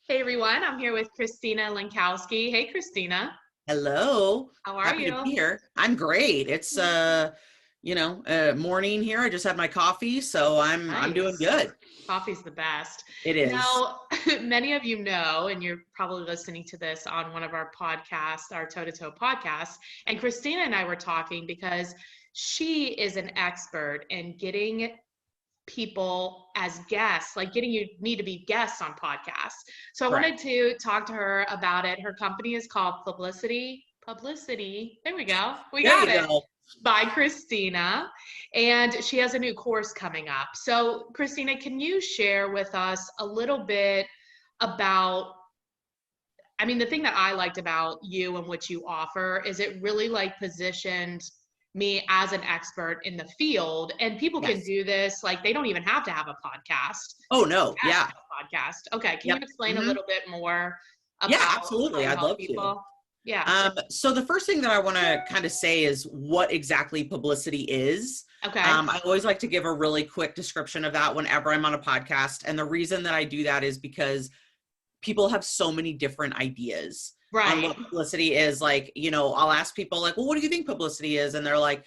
Hey everyone, I'm here with Christina Lenkowski. Hey Christina. Hello. How are Happy to you? be here. I'm great. It's morning here. I just had my coffee, so I'm doing Nice. good. Coffee's the best. It is. Now, many of you know, and you're probably listening to this on one of our podcasts, our Toe to Toe podcast. And Christina and I were talking because she is an expert in getting people as guests, like getting you need to be guests on podcasts. So I wanted Correct. to talk to her about it. Her company is called Publicity. Publicity. There we go. We There got you it. go. By Christina. And she has a new course coming up. So, Christina, can you share with us a little bit about? I mean, the thing that I liked about you and what you offer is it really like positioned me as an expert in the field, and people can Yes. do this, like they don't even have to have a podcast. Oh no. Have Yeah. a podcast. Okay, can you Yep. explain a hmm little bit more Yeah, about how absolutely. you I'd help love to. people? Yeah. So the first thing that I want to kind of say is what exactly publicity is. Okay. I always like to give a really quick description of that whenever I'm on a podcast. And the reason that I do that is because people have so many different ideas on Right. what publicity is. Like, I'll ask people like, well, what do you think publicity is? And they're like,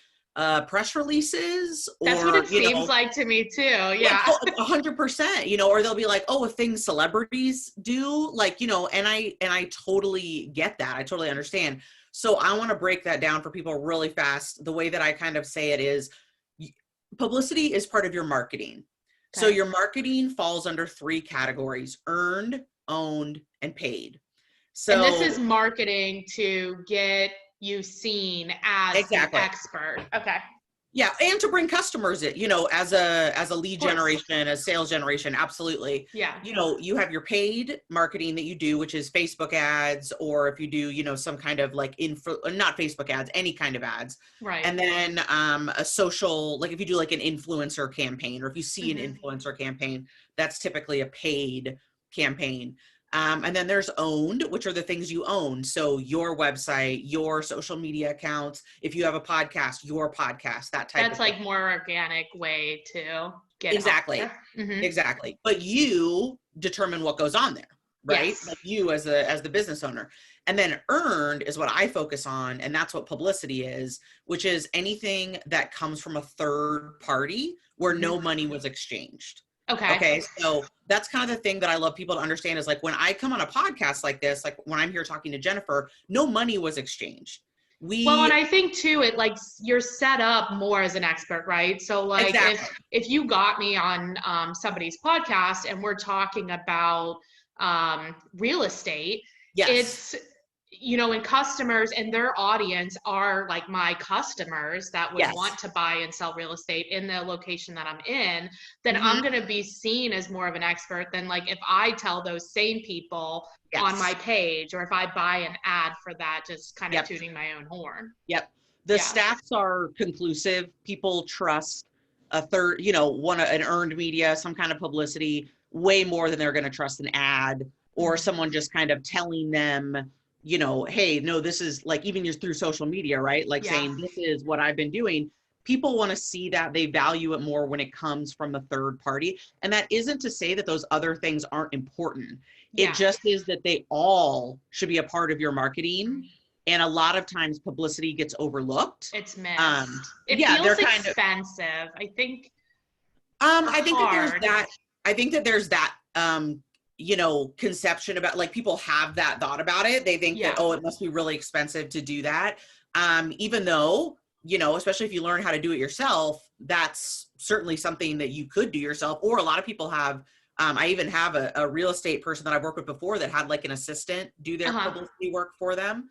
press releases That's what or, it seems like to me too. yeah, Yeah. 100%, or they'll be like, oh, if things celebrities do, like, and I totally get that. I totally understand. So I want to break that down for people really fast. The way that I kind of say it is publicity is part of your marketing. So Okay. your marketing falls under three categories: earned, owned, and paid. And this So is marketing to get you seen as the exactly. expert. Okay. Yeah, and to bring customers in, as a lead Of course. generation, a sales generation, absolutely. Yeah. You have your paid marketing that you do, which is Facebook ads, or if you do, some kind of like not Facebook ads, any kind of ads. Right. And then a social, like if you do like an influencer campaign, or if you see an Mhm. influencer campaign, that's typically a paid campaign. And then there's owned, which are the things you own. So your website, your social media accounts, if you have a podcast, your podcast, that type That's of thing. like more organic way to get Exactly. out there. Mhm. Exactly. But you determine what goes on there, right? Yes. Like you as the business owner. And then earned is what I focus on. And that's what publicity is, which is anything that comes from a third party where no money was exchanged. Okay. Okay. So that's kind of the thing that I love people to understand is like when I come on a podcast like this, like when I'm here talking to Jennifer, no money was exchanged. Well, and I think too, it like you're set up more as an expert, right? So like Exactly. if you got me on somebody's podcast and we're talking about real estate, Yes. it's and customers and their audience are like my customers that would Yes. want to buy and sell real estate in the location that I'm in, then Mhm. I'm going to be seen as more of an expert than like if I tell those same people Yes. on my page, or if I buy an ad for that, just kind of Yep. tooting my own horn. Yep. The Yeah. stats are conclusive. People trust a third, an earned media, some kind of publicity, way more than they're going to trust an ad or someone just kind of telling them, hey, no, this is like, even just through social media, right? Like Yeah. saying, this is what I've been doing. People want to see that. They value it more when it comes from a third party. And that isn't to say that those other things aren't important. Yeah. It just is that they all should be a part of your marketing. And a lot of times publicity gets overlooked. It's missed. It Yeah, they're feels kind of expensive. I think I think that there's hard. that. I think that there's that conception about, like, people have that thought about it. They think Yeah. that, oh, it must be really expensive to do that. Even though, especially if you learn how to do it yourself, that's certainly something that you could do yourself. Or a lot of people have, I even have a real estate person that I've worked with before that had like an assistant do their publicity work for them.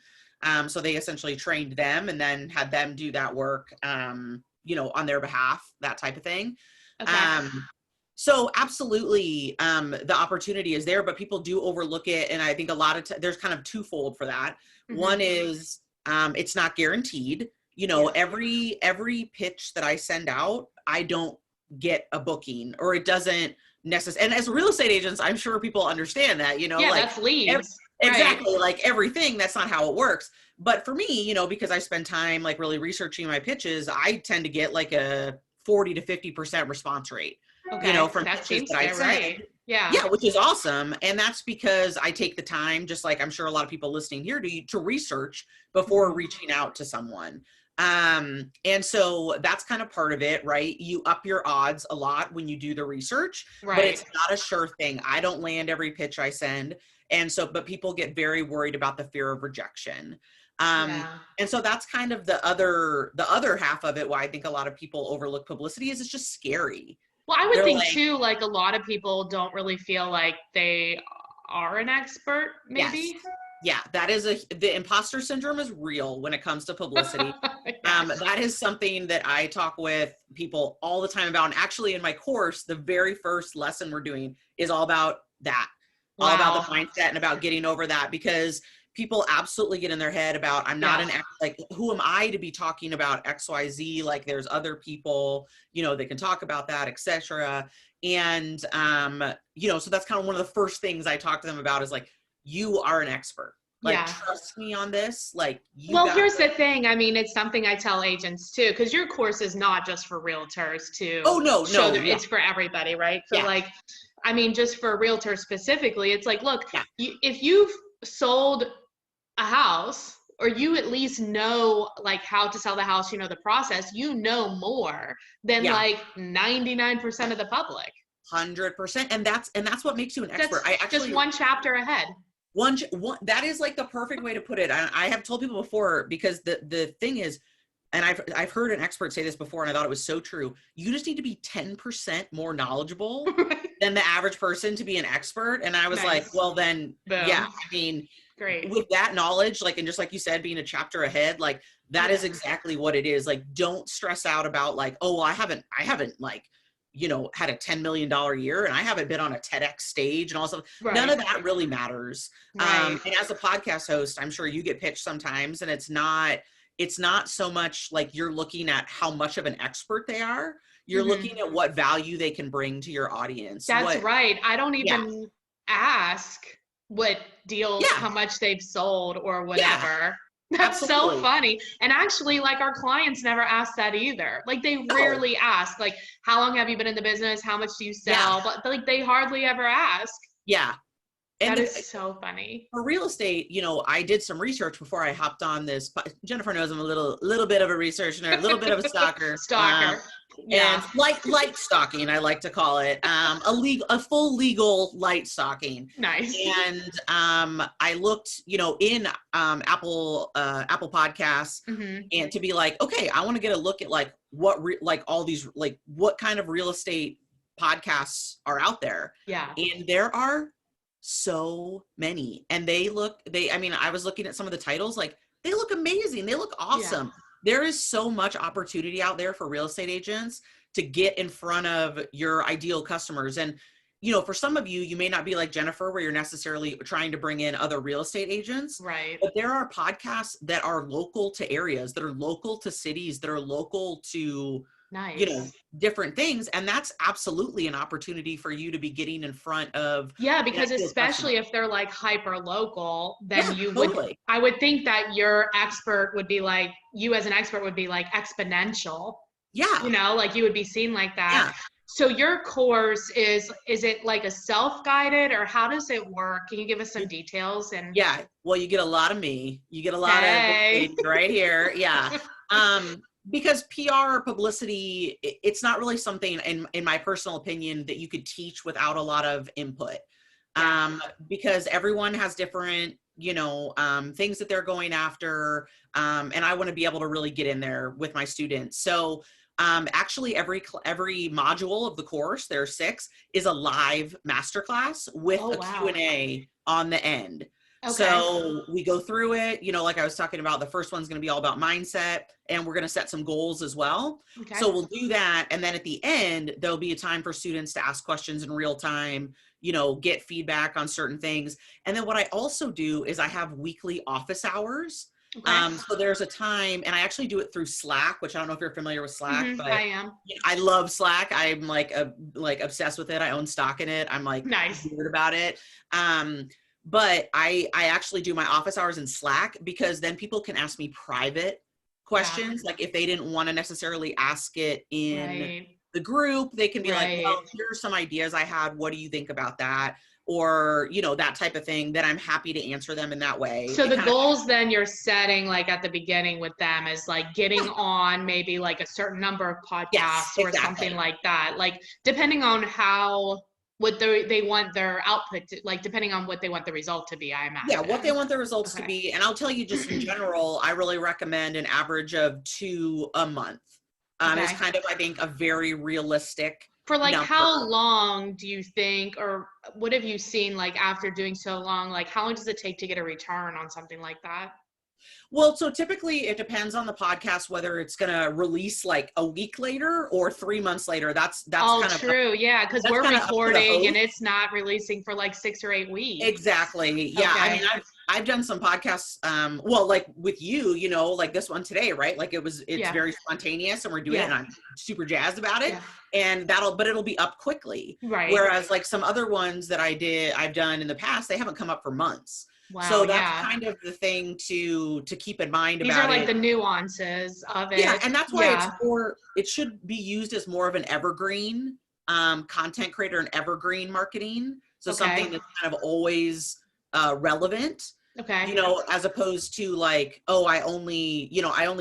So they essentially trained them and then had them do that work, on their behalf, that type of thing. Okay. So absolutely, the opportunity is there, but people do overlook it. And I think a lot of there's kind of twofold for that. Mhm. One is, it's not guaranteed. Yeah. Every pitch that I send out, I don't get a booking, or it doesn't necessarily. And as real estate agents, I'm sure people understand that, Yeah, like that's leads. exactly, Right. like everything, that's not how it works. But for me, because I spend time like really researching my pitches, I tend to get like a 40 to 50% response rate, Okay. from That pitches seems that I fair, send. right? Yeah. Yeah, which is awesome. And that's because I take the time, just like I'm sure a lot of people listening here, to research before reaching out to someone. And so that's kind of part of it, right? You up your odds a lot when you do the research, but it's not a sure thing. I don't land every pitch I send. And so, but people get very worried about the fear of rejection. And so that's kind of the other half of it, why I think a lot of people overlook publicity, is it's just scary. Well, I would think too, like a lot of people don't really feel like they are an expert, maybe. Yes. Yeah, that is the imposter syndrome is real when it comes to publicity. That is something that I talk with people all the time about. And actually in my course, the very first lesson we're doing is all about that, all about the mindset and about getting over that, because people absolutely get in their head about, I'm not like, who am I to be talking about XYZ? Like there's other people, that can talk about that, etc. And, so that's kind of one of the first things I talk to them about is like, you are an expert. Like, trust me on this. Like, here's the thing. I mean, it's something I tell agents too, because your course is not just for realtors too. Oh, no. It's for everybody, right? So like, I mean, just for realtors specifically, it's like, look, if you've sold a house, or you at least know like how to sell the house, the process, more than like 99% of the public. 100%. And that's what makes you an expert. I actually just one chapter ahead. One that is like the perfect way to put it. I have told people before, because the thing is, and I've heard an expert say this before, and I thought it was so true. You just need to be 10% more knowledgeable than the average person to be an expert. And I was like, well then, I mean, great. With that knowledge, like, and just like you said, being a chapter ahead, like that is exactly what it is. Like, don't stress out about like, oh, well, I haven't like, had a $10 million year and I haven't been on a TEDx stage and all stuff. None of that really matters. And as a podcast host, I'm sure you get pitched sometimes, and it's not so much like you're looking at how much of an expert they are. You're looking at what value they can bring to your audience. That's right. I don't even ask what deals, how much they've sold or whatever. That's so funny. And actually, like, our clients never ask that either. Like, they rarely ask, like, how long have you been in the business? How much do you sell? But like, they hardly ever ask. Yeah. And that is so funny. For real estate, I did some research before I hopped on this. Jennifer knows I'm a little bit of a researcher, a little bit of a stalker. And light stalking, I like to call it, a full legal light stalking. Nice. And I looked, in Apple Podcasts, and to be like, okay, I want to get a look at like what all these, like, what kind of real estate podcasts are out there. Yeah. And there are so many, and I was looking at some of the titles, like they look amazing. They look awesome. There is so much opportunity out there for real estate agents to get in front of your ideal customers. And, for some of you, you may not be like Jennifer, where you're necessarily trying to bring in other real estate agents. Right. But there are podcasts that are local to areas, that are local to cities, that are local to, different things. And that's absolutely an opportunity for you to be getting in front of. Yeah, because especially if they're like hyper local, then I would think that your expert would be like, you as an expert would be like exponential. Yeah. Like you would be seen like that. Yeah. So your course is it like a self-guided, or how does it work? Can you give us some details? And well, you get a lot of me. You get a lot of right here. Yeah. Because PR or publicity, it's not really something, in my personal opinion, that you could teach without a lot of input. Because everyone has different, things that they're going after. And I want to be able to really get in there with my students. So actually every module of the course, there are 6, is a live masterclass with a Q&A on the end. Okay. So we go through it, like I was talking about, the first one's going to be all about mindset, and we're going to set some goals as well. Okay. So we'll do that. And then at the end, there'll be a time for students to ask questions in real time, get feedback on certain things. And then what I also do is I have weekly office hours. Okay. So there's a time, and I actually do it through Slack, which I don't know if you're familiar with Slack, but I am. I love Slack. I'm like obsessed with it. I own stock in it. I'm like weird about it. But I actually do my office hours in Slack, because then people can ask me private questions. Like if they didn't want to necessarily ask it in the group. They can be like, Right. well, here are some ideas I had. What do you think about that? Or, you know, that type of thing, that I'm happy to answer them in that way. So It the kind of, goals then you're setting like at the beginning with them is like getting on maybe like a certain number of yes, podcasts or exactly. something like that. Like depending on how what they want their output to, like depending on what they want the result to be, I Yeah, what they imagine. want the results to Okay. be. And I'll tell you, just in general, I really recommend an average of 2 a month. Is Okay. kind of, I think, a very realistic For like how number. long do you think, or what have you seen like after doing so long, like how long does it take to get a return on something like that? Well, so typically it depends on the podcast, whether it's going to release like a week later or 3 months later. That's Oh, kind of up, true. Yeah, because that's we're kind of up to the recording and host. it's not releasing for like 6 or 8 weeks. Exactly. Yeah. I Okay. mean, I've done some podcasts, well, like with you, you know, like this one today, right? Like it's Yeah. very spontaneous and we're doing it and Yeah. I'm super jazzed about it. Yeah. And but it'll be up quickly. Right. Whereas like some other ones that I've done in the past, they haven't come up for months. Wow. So that's Yeah. kind of the thing to keep in mind These are about like it. the nuances of Yeah, it. and that's why Yeah. it should be used as more of an evergreen content creator and evergreen marketing. So something Okay. that's kind of always relevant, Okay. you know, as opposed to like, oh, I only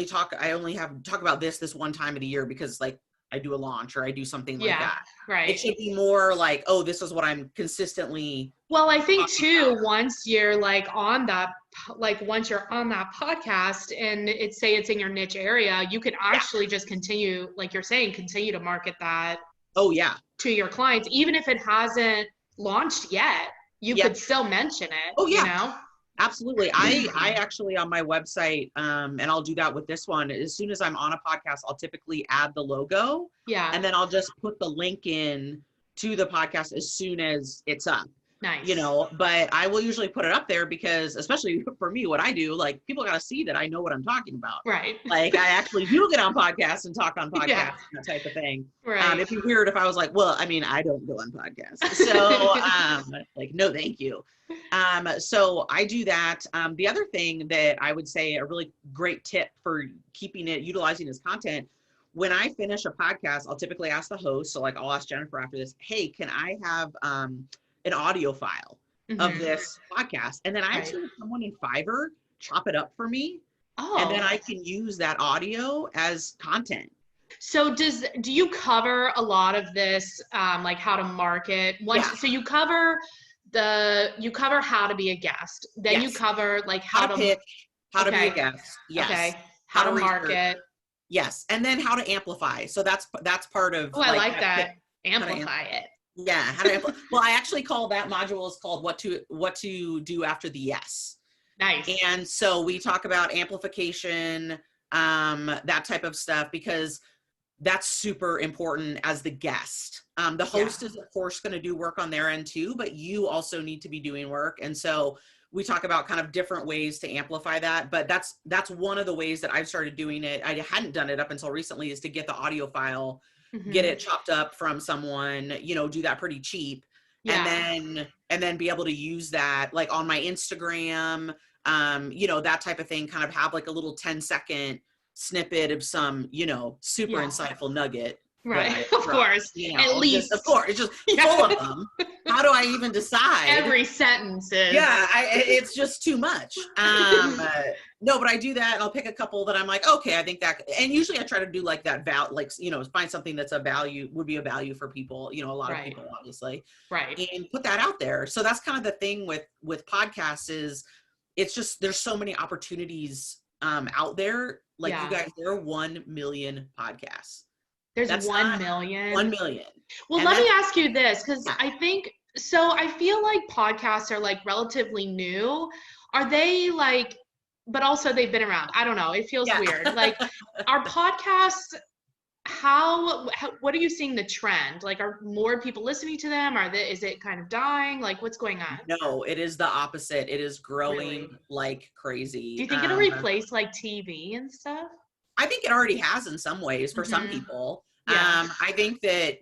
talk about this one time of the year because like I do a launch or I do something like Yeah. that. It Right. should be more like, oh, this is what I'm consistently Well, I think talking about. too, once you're like on that, like once you're on that podcast and it's say it's in your niche area, you can Yeah. actually just continue, like you're saying, continue to market that Oh yeah. to your clients, even if it hasn't launched yet, you Yep. could still mention it, Oh you yeah. know? Absolutely. I actually on my website, and I'll do that with this one. As soon as I'm on a podcast, I'll typically add the logo Yeah. and then I'll just put the link in to the podcast as soon as it's up, Nice. you know, but I will usually put it up there because especially for me, what I do, like people got to see that I know what I'm talking about. Right. Like I actually do get on podcasts and talk on podcasts, Yeah. that type of thing. Right. It'd be weird if I was like, well, I mean, I don't go on podcasts. So like, no, thank you. So I do that. The other thing that I would say a really great tip for utilizing as content, when I finish a podcast, I'll typically ask the host. So like I'll ask Jennifer after this, hey, can I have an audio file of this podcast? And then I actually have someone in Fiverr chop it up for me. Oh. And then I can use that audio as content. So do you cover a lot of this, like how to market? So you cover how to be a guest. Then you cover like how to pitch, how to be a guest. Yes. Okay. How to market. Yes. And then how to amplify. So that's part of. Oh, I like that. Amplify it. Yeah. How to amplify. Well, I actually call that module is called what to do after the yes. Nice. And so we talk about amplification, that type of stuff, because that's super important as the guest. The host is of course going to do work on their end too, but you also need to be doing work. And so we talk about kind of different ways to amplify that, but that's one of the ways that I've started doing it. I hadn't done it up until recently, is to get the audio file, get it chopped up from someone, you know, do that pretty cheap. And then be able to use that like on my Instagram, you know, that type of thing, kind of have like a little 10-second snippet of some, you know, super insightful nugget. Right. Of course. You know, at least. Of course. It's just full of them. How do I even decide? Every sentence is. Yeah. It's just too much. No, but I do that and I'll pick a couple that I'm like, okay, I think that, and usually I try to do like that like, you know, find something that's would be a value for people, you know, a lot of people obviously. Right. And put that out there. So that's kind of the thing with podcasts is it's just, there's so many opportunities out there. Like you guys, there are 1 million podcasts. There's 1 million. 1 million. Well, let me ask you this, because I feel like podcasts are like relatively new. Are they like, but also they've been around. I don't know. It feels weird. Like, are podcasts, what are you seeing the trend? Like, are more people listening to them? Is it kind of dying? Like, what's going on? No, it is the opposite. It is growing like crazy. Do you think it'll replace like TV and stuff? I think it already has in some ways for some people. Yeah. I think that,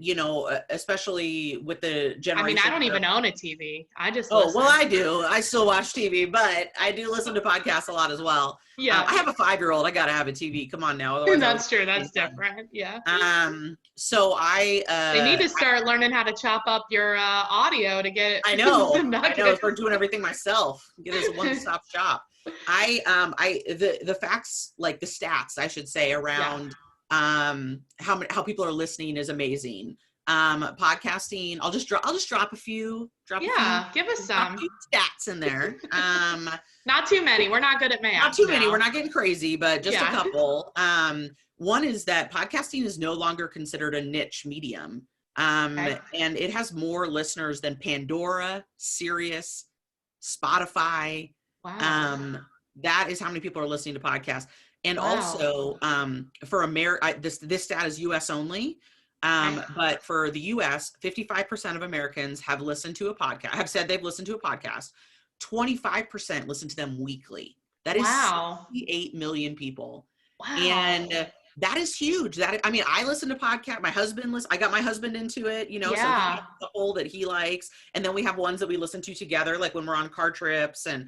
especially with the generation. I don't even own a TV. I just Oh, listen. well, I do. I still watch TV, but I do listen to podcasts a lot as well. Yeah. I have a 5-year-old. I got to have a TV. Come on now. Otherwise That's true. That's different. Yeah. So They need to start learning how to chop up your audio to get I know. I know. Start doing everything myself. Get us a one-stop shop. The facts, like the stats, I should say, around how people are listening is amazing. Podcasting, I'll just drop a few. Give us some stats in there. Not too many. We're not good at math. Not too many. We're not getting crazy, but just a couple. One is that podcasting is no longer considered a niche medium. And it has more listeners than Pandora, Sirius, Spotify. Wow. That is how many people are listening to podcasts. And also, for America, this stat is US only. But for the US, 55% of Americans have listened to a podcast, have said they've listened to a podcast. 25% listen to them weekly. That is 68 million people. Wow. And that is huge. I listen to podcasts. My husband I got my husband into it, so he has the whole that he likes. And then we have ones that we listen to together, like when we're on car trips and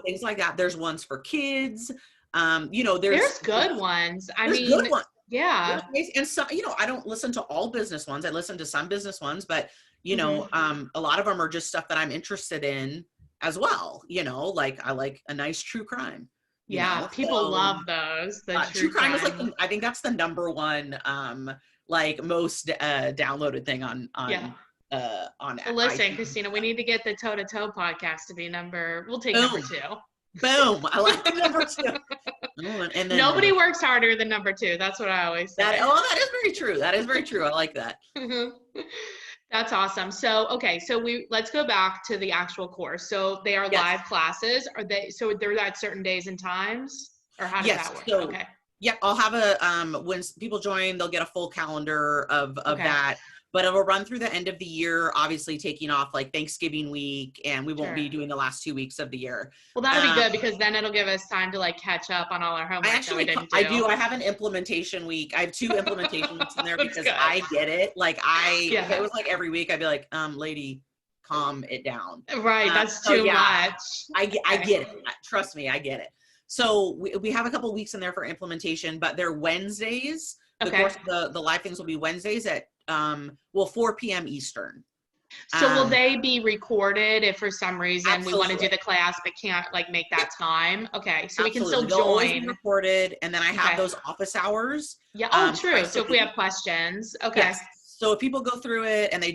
things like that. There's ones for kids. There's good ones. Good ones. Yeah. And so, I don't listen to all business ones. I listen to some business ones, but a lot of them are just stuff that I'm interested in as well. Like I like a nice true crime. People love those. The true crime is I think that's the number one, most downloaded thing on listen, Christina, we need to get the Toe to Toe podcast to be we'll take number 2. Boom. I like the number 2. And then, nobody works harder than number 2. That's what I always say. That is very true. That is very true. I like that. That's awesome. So, let's go back to the actual course. So they are live classes. So they're at certain days and times, or how does that work? So, I'll have when people join, they'll get a full calendar of that. But it will run through the end of the year, obviously taking off like Thanksgiving week, and we won't be doing the last 2 weeks of the year. Well, that'll be good because then it'll give us time to catch up on all our homework. I do. I have an implementation week. I have 2 implementation weeks in there because I get it. If it was every week, I'd be like, lady, calm it down. Right. That's too much. I get it. Trust me, I get it. So we have a couple weeks in there for implementation, but they're Wednesdays. The course, the live things will be Wednesdays at 4 p.m. Eastern. So will they be recorded if for some reason we want to do the class but can't make that time? Okay, so we can still They'll always be join. Recorded, and then I have those office hours. Yeah. True. So if we have questions, So if people go through it and they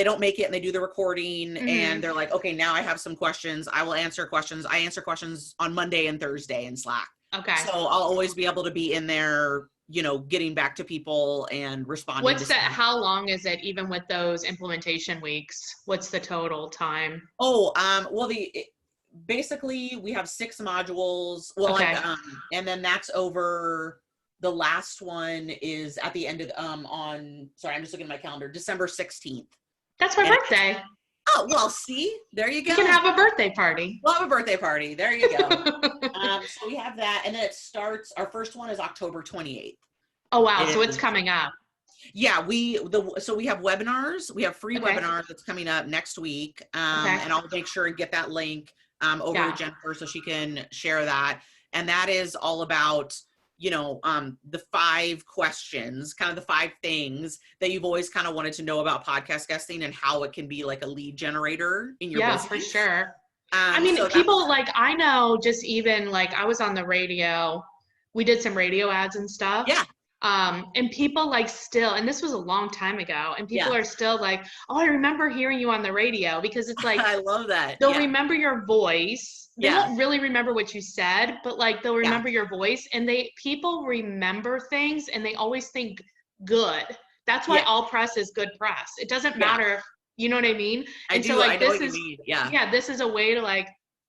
don't make it and they do the recording and they're like, okay, now I have some questions. I will answer questions. I answer questions on Monday and Thursday in Slack. Okay. So I'll always be able to be in there, getting back to people and responding. How long is it even with those implementation weeks? What's the total time? Basically we have 6 modules. And then that's over. The last one is at the end of, I'm just looking at my calendar, December 16th. That's my birthday. Oh, well, see, there you go. You can have a birthday party. We'll have a birthday party. There you go. So we have that. And then it starts, our first one is October 28th. Oh, wow. So it's coming up. Yeah, so we have webinars. We have free webinars that's coming up next week. And I'll make sure and get that link over to Jennifer so she can share that. And that is all about, the 5 questions, kind of the 5 things that you've always kind of wanted to know about podcast guesting and how it can be like a lead generator in your business. Yeah, for sure. People I know just even I was on the radio, we did some radio ads and stuff. Yeah. And people still, and this was a long time ago, and people are still oh, I remember hearing you on the radio, because it's I love that. They'll remember your voice. They won't really remember what you said, but they'll remember your voice, and people remember things and they always think good. That's why all press is good press. It doesn't matter. You know what I mean? I know what you mean. This is a way to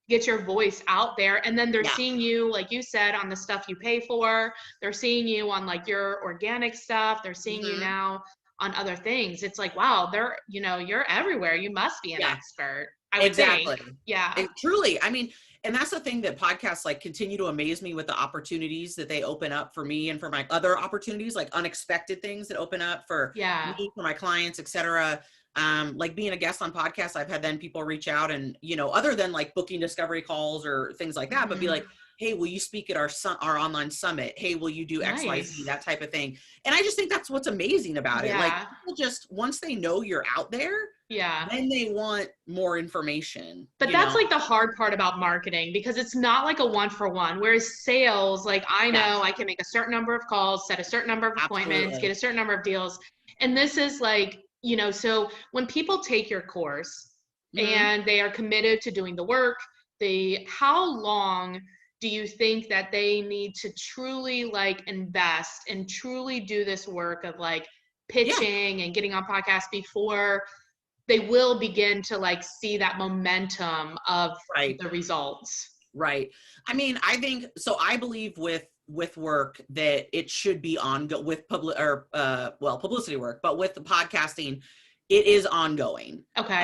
get your voice out there, and then they're seeing you, like you said, on the stuff you pay for. They're seeing you on your organic stuff. They're seeing you now on other things. It's wow, you're everywhere. You must be an expert. I would Exactly. think. Yeah. Truly. I mean, and that's the thing that podcasts like continue to amaze me with the opportunities that they open up for me and for my other opportunities, like unexpected things that open up for Yeah. me, for my clients, etc. Like being a guest on podcasts, I've had then people reach out and, other than like booking discovery calls or things like that, but be like, hey, will you speak at our online summit? Hey, will you do Nice. XYZ, that type of thing. And I just think that's what's amazing about it. Like people just, once they know you're out there, yeah, then they want more information. But that's like the hard part about marketing, because it's not like a one for one. Whereas sales, like I know I can make a certain number of calls, set a certain number of appointments, get a certain number of deals. And this is like, so when people take your course and they are committed to doing the work, how long do you think that they need to truly like invest and truly do this work of like pitching and getting on podcasts before they will begin to like see that momentum of the results? Right. I mean, I think, so I believe with work that it should be with publicity work, but with the podcasting, it is ongoing. Okay.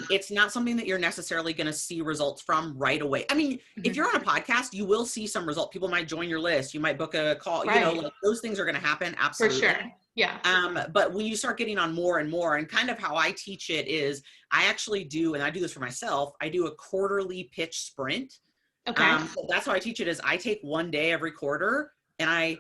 It's not something that you're necessarily going to see results from right away. I mean, if you're on a podcast, you will see some result. People might join your list. You might book a call, like those things are going to happen. Absolutely. For sure. Yeah. But when you start getting on more and more, and kind of how I teach it is I actually do, and I do this for myself, I do a quarterly pitch sprint. Okay. So that's how I teach it is I take one day every quarter and I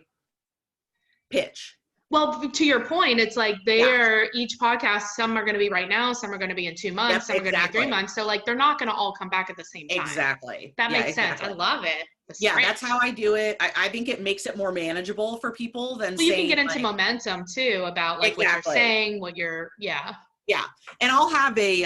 pitch. Well, to your point, it's like each podcast, some are going to be right now, some are going to be in 2 months, some are going to be in 3 months. So like, they're not going to all come back at the same time. Exactly. That makes sense. I love it. That's how I do it. I think it makes it more manageable for people than you can get into momentum too about like what you're saying, Yeah. And I'll have a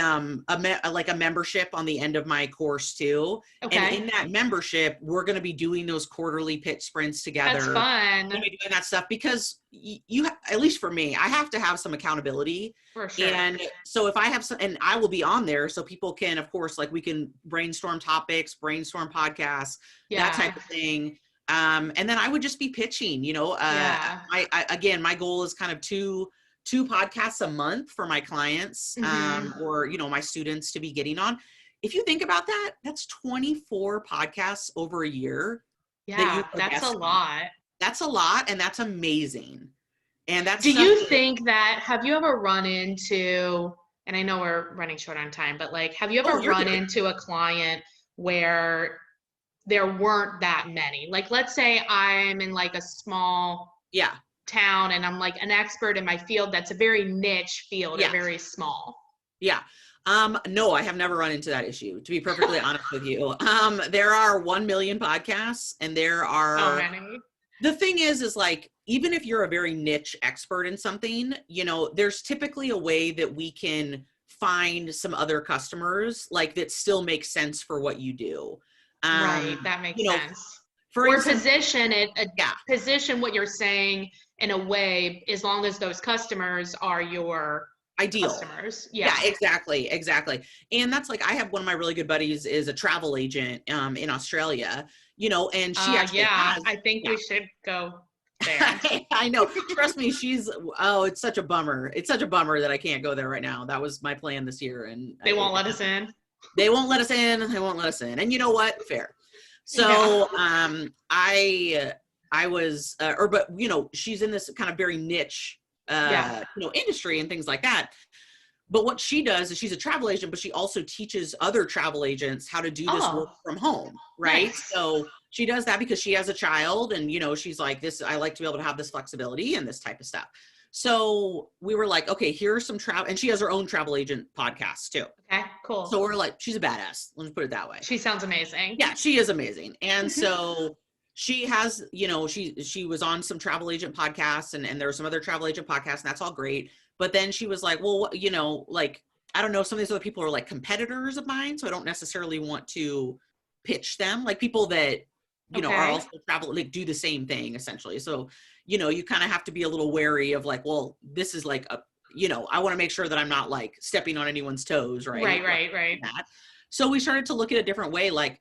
membership on the end of my course too. Okay. And in that membership, we're going to be doing those quarterly pitch sprints together. That's fun. We're going to be doing that stuff because you at least for me, I have to have some accountability. For sure. And so if I have some, and I will be on there so people can, of course, like we can brainstorm topics, brainstorm podcasts, that type of thing. And then I would just be pitching, again, my goal is kind of two podcasts a month for my clients, or, my students to be getting on. If you think about that, that's 24 podcasts over a year. Yeah, that's a lot. That's a lot. And that's amazing. And that's, have you ever run into, and I know we're running short on time, but like, have you ever run into a client where there weren't that many? Like, let's say I'm in like a small town and I'm like an expert in my field that's a very niche field or very small. No, I have never run into that issue, to be perfectly honest with you. There are 1 million podcasts and there are so many. The thing is like, even if you're a very niche expert in something, there's typically a way that we can find some other customers like that still makes sense for what you do. Right. That makes sense. Position what you're saying in a way, as long as those customers are your ideal customers. Yeah, exactly. And that's like, I have one of my really good buddies is a travel agent in Australia, and she actually I think we should go there. I know. Trust me, it's such a bummer. It's such a bummer that I can't go there right now. That was my plan this year, and they won't let us in. They won't let us in. And you know what? Fair. So, I was, but she's in this kind of very niche, industry and things like that. But what she does is she's a travel agent, but she also teaches other travel agents how to do this work from home. Right. Nice. So she does that because she has a child and, she's like this, I like to be able to have this flexibility and this type of stuff. So we were like, okay, here's some travel, and she has her own travel agent podcast too. Okay, cool. So we're like, she's a badass. Let's put it that way. She sounds amazing. Yeah, she is amazing. And so she has, she was on some travel agent podcasts and there were some other travel agent podcasts and that's all great. But then she was like, well, like, I don't know, some of these other people are like competitors of mine. So I don't necessarily want to pitch them, like people that, are also travel, like do the same thing essentially. So, you kind of have to be a little wary of like, well, this is like I want to make sure that I'm not like stepping on anyone's toes. Right. Right. So we started to look at a different way. Like,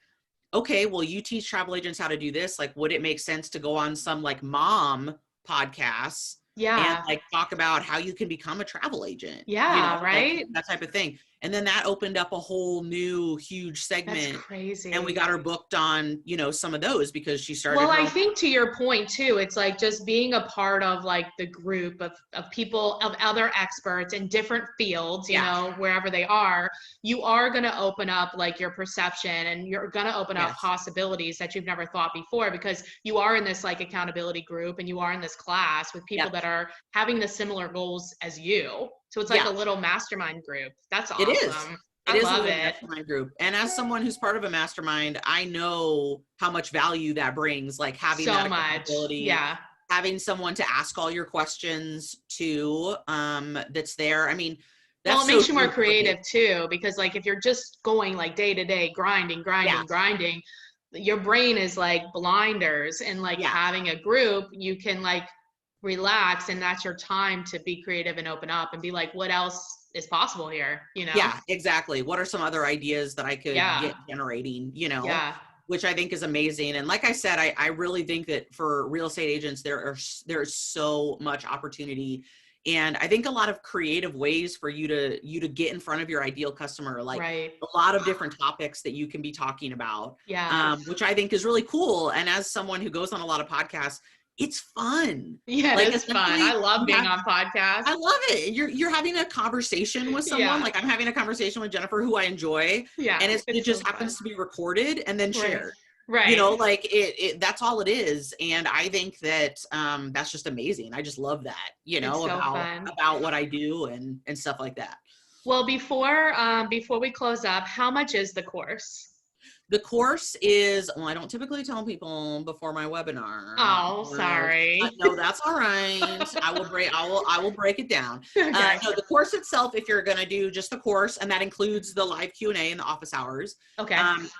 okay, well, you teach travel agents how to do this. Like, would it make sense to go on some like mom podcasts? And like talk about how you can become a travel agent. Yeah. Right. Like, that type of thing. And then that opened up a whole new huge segment. That's crazy. And we got her booked on, you know, some of those because she started. Well, I think to your point too, it's like just being a part of like the group of people, of other experts in different fields, you know, wherever they are, you are going to open up like your perception, and you're going to open up possibilities that you've never thought before, because you are in this like accountability group, and you are in this class with people that are having the similar goals as you. So it's like a little mastermind group. That's awesome. It is. I love a mastermind group. And as someone who's part of a mastermind, I know how much value that brings, like having that accountability, having someone to ask all your questions to, that's there. I mean, that's it makes you more creative too, because like if you're just going like day to day grinding, your brain is like blinders, and like having a group, you can like relax, and that's your time to be creative and open up and be like, what else is possible here, you know? Yeah, exactly. What are some other ideas that I could get generating, you know? Which I think is amazing. And like I said, I really think that for real estate agents, there's so much opportunity, and I think a lot of creative ways for you to get in front of your ideal customer, like a lot of different topics that you can be talking about, which I think is really cool. And as someone who goes on a lot of podcasts, it's fun. Yeah, like, it's fun. I love being on podcasts. I love it. You're having a conversation with someone. Like I'm having a conversation with Jennifer, who I enjoy. Yeah. And it just happens to be recorded and then shared. Right. You know, like it that's all it is. And I think that that's just amazing. I just love that, you know, about what I do and stuff like that. Well, before we close up, how much is the course? The course is, well, I don't typically tell people before my webinar. Oh, sorry. No, that's all right. I will break it down. Okay. No, the course itself, if you're going to do just the course, and that includes the live Q&A and the office hours,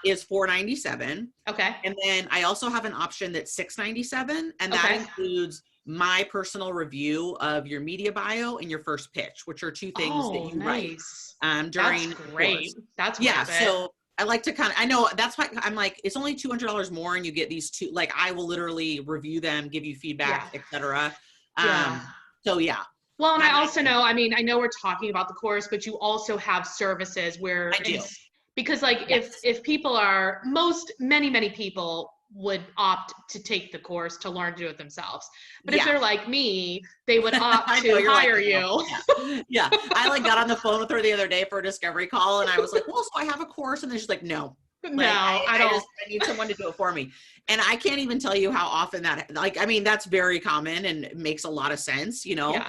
is $497. Okay. And then I also have an option that's $697, and that includes my personal review of your media bio and your first pitch, which are two things that you write during That's great. That's so I like to I know that's why I'm like, it's only $200 more, and you get these two, like I will literally review them, give you feedback, etc. So well, and I also know, I mean, I know we're talking about the course, but you also have services where because like if people are many people would opt to take the course to learn to do it themselves, but if they're like me, they would opt to hire you. I like got on the phone with her the other day for a discovery call, and I was like, well, so I have a course, and then she's like, no, I don't. I need someone to do it for me. And I can't even tell you how often that, like, I mean, that's very common and it makes a lot of sense, you know?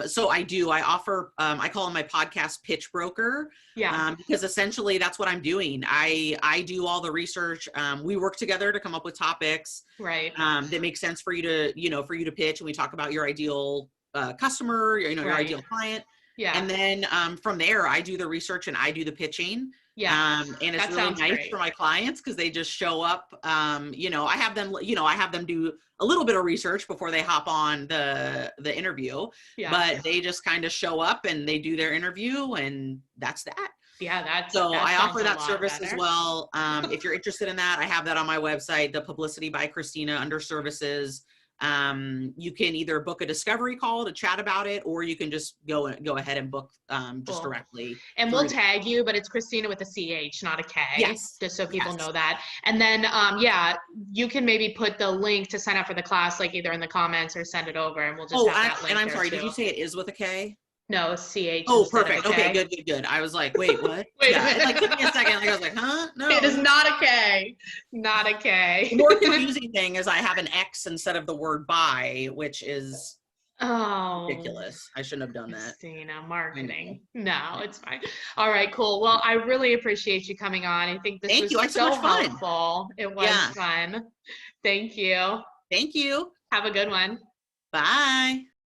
So I offer, I call him my podcast pitch broker. Because essentially that's what I'm doing. I do all the research. We work together to come up with topics, that make sense for you to pitch. And we talk about your ideal, customer, your ideal client. And then, from there, I do the research and I do the pitching. And it's really nice for my clients, because they just show up. I have them do a little bit of research before they hop on the interview, but they just kind of show up and they do their interview, and that's that. I offer that service as well. If you're interested in that, I have that on my website, the Publicity by Christina under services. You can either book a discovery call to chat about it, or you can just go ahead and book just directly. And we'll tag you, but it's Christina with a CH, not a K. Yes. Just so people know that. And then, you can maybe put the link to sign up for the class, like either in the comments or send it over, and we'll just have that link. And I'm sorry, did you say it is with a K? No, it's CH. Oh, perfect. Okay, good. I was like, wait, what? It like took me a second. Like, I was like, huh? No. It is not a K. Not a K. The more confusing thing is I have an X instead of the word buy, which is ridiculous. I shouldn't have done that. Christina, marketing. No, it's fine. All right, cool. Well, I really appreciate you coming on. I think this was so helpful. It was fun. Thank you. Thank you. Have a good one. Bye.